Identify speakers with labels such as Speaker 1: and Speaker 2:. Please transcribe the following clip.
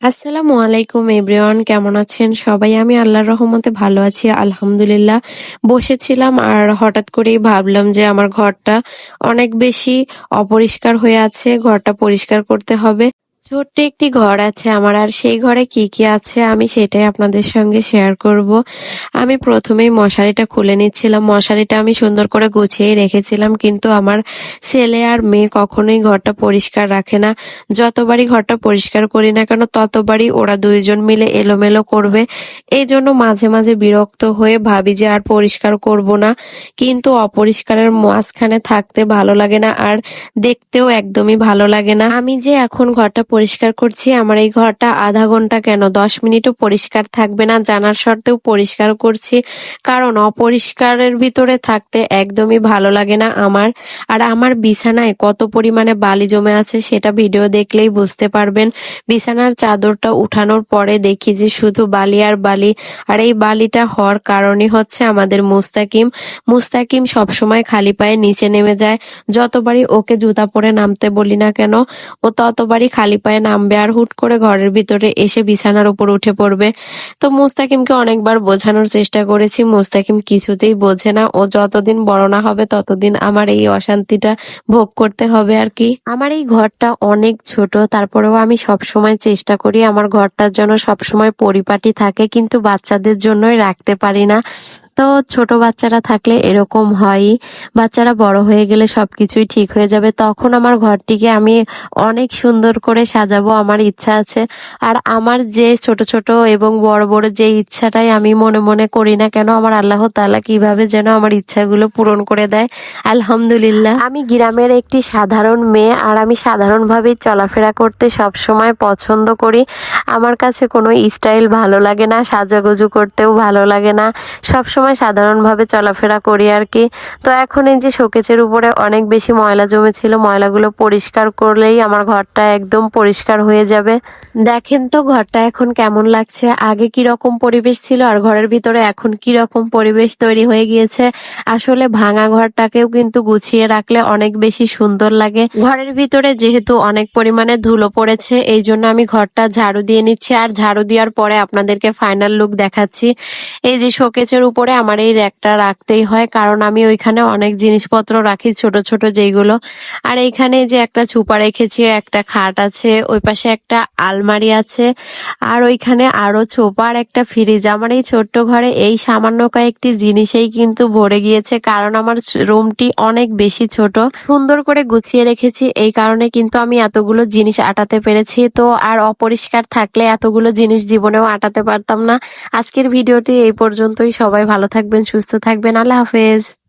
Speaker 1: আসসালামু আলাইকুম এভরিওয়ান, কেমন আছেন সবাই? আমি আল্লাহর রহমতে ভালো আছি আলহামদুলিল্লাহ। বসেছিলাম আর হঠাৎ করেই ভাবলাম যে আমার ঘরটা অনেক বেশি অপরিষ্কার হয়ে আছে, ঘরটা পরিষ্কার করতে হবে। ছোট্ট একটি ঘর আছে আমার, আর সেই ঘরে কি কি আছে আমি সেটাই আপনাদের সঙ্গে শেয়ার করব। আমি প্রথমেই মশারিটা খুলে নিচ্ছিলাম। মশারিটা আমি সুন্দর করে গুছিয়ে রেখেছিলাম, কিন্তু আমার ছেলে আর মেয়ে কখনোই ঘরটা পরিষ্কার রাখে না। যতবারই ঘরটা পরিষ্কার করি না কেন ততবারই ওরা দুইজন মিলে এলোমেলো করবে। এই জন্য মাঝে মাঝে বিরক্ত হয়ে ভাবি যে আর পরিষ্কার করব না, কিন্তু অপরিষ্কারের মাঝখানে থাকতে ভালো লাগে না, আর দেখতেও একদমই ভালো লাগে না। আমি যে এখন ঘরটা পরিষ্কার করছি, আমার এই ঘরটা আধা ঘন্টা কেন 10 মিনিটও পরিষ্কার থাকবে না জানার সত্ত্বেও পরিষ্কার করছি, কারণ অপরিষ্কারের ভিতরে থাকতে একদমই ভালো লাগে না আমার। আর আমার বিছানায় কত পরিমাণে বালি জমে আছে সেটা ভিডিও দেখলেই বুঝতে পারবেন। বিছানার চাদরটা উঠানোর পরে দেখি যে শুধু বালি আর বালি। আর এই বালিটা হওয়ার কারণই হচ্ছে আমাদের মুস্তাকিম। মুস্তাকিম সবসময় খালি পায়ে নিচে নেমে যায়। যতবারই ওকে জুতা পরে নামতে বলি না কেন, ও ততবারই খালি পায়ে নামবে আর হুট করে ঘরের ভিতরে এসে বিছানার উপর উঠে পড়বে। তো মুস্তাকিমকে অনেকবার বোঝানোর চেষ্টা করেছি, মুস্তাকিম কিছুতেই বোঝে না। ও যতদিন বড় না হবে ততদিন আমার এই অশান্তিটা ভোগ করতে হবে আর কি। আমার এই ঘরটা অনেক ছোট, তারপরেও আমি সবসময় চেষ্টা করি আমার ঘরটার জন্য সবসময় পরিপাটি থাকে, কিন্তু বাচ্চাদের জন্যই রাখতে পারি না। তো ছোট বাচ্চারা থাকলে এরকম হয়ই। বাচ্চারা বড় হয়ে গেলে সবকিছুই ঠিক হয়ে যাবে, তখন আমার ঘরটিকে আমি অনেক সুন্দর করে সাজাবো, আমার ইচ্ছা আছে। আর আমার যে ছোট ছোট এবং বড় বড় যে ইচ্ছাটাই আমি মনে মনে করি না কেন, আমার আল্লাহ তাআলা কিভাবে যেন আমার ইচ্ছাগুলো পূরণ করে দেয় আলহামদুলিল্লাহ। আমি গ্রামের একটি সাধারণ মেয়ে, আর আমি সাধারণভাবেই চলাফেরা করতে সব সময় পছন্দ করি। আমার কাছে কোনো স্টাইল ভালো লাগে না, সাজুগুজু করতেও ভালো লাগে না, সব সময় সাধারণভাবে চলাফেরা করি আর কি। তো এখন এই যে শোকেজের উপরে অনেক বেশি ময়লা জমেছিল, ময়লাগুলো পরিষ্কার করলেই আমার ঘরটা একদম পরিষ্কার হয়ে যাবে। দেখেন তো ঘরটা এখন কেমন লাগছে, আগে কি রকম পরিবেশ ছিল আর ঘরের ভিতরে এখন কি রকম পরিবেশ তৈরি হয়ে গিয়েছে। আসলে ভাঙা ঘরটাকেও কিন্তু গুছিয়ে রাখলে অনেক বেশি সুন্দর লাগে। ঘরের ভিতরে যেহেতু অনেক পরিমাণে ধুলো পড়েছে, এই জন্য আমি ঘরটা ঝাড়ু দিয়ে নিচ্ছি, আর ঝাড়ু দেওয়ার পরে আপনাদেরকে ফাইনাল লুক দেখাচ্ছি। এই যে শোকেজের উপরে আমার এই র্যাকটা রাখতেই হয়, কারণ আমি ওইখানে অনেক জিনিসপত্র রাখি ছোট ছোট যেইগুলো। আর এইখানে যে একটা ছুপা রেখেছি, একটা খাট আছে, ওই পাশে একটা আলমারি আছে, আর ওইখানে আরো ছোপা আর একটা ফ্রিজ। আমার এই ছোট্ট ঘরে এই সামান্য কয়েকটি জিনিসেই কিন্তু ভরে গিয়েছে, কারণ আমার রুমটি অনেক বেশি ছোট। সুন্দর করে গুছিয়ে রেখেছি, এই কারণে কিন্তু আমি এতগুলো জিনিস আটাতে পেরেছি। তো আর অপরিষ্কার থাকলে এতগুলো জিনিস জীবনেও আটাতে পারতাম না। আজকের ভিডিওটি এই পর্যন্তই। সবাই ভালো থাকবেন, সুস্থ থাকবেন, আল্লাহ হাফেজ।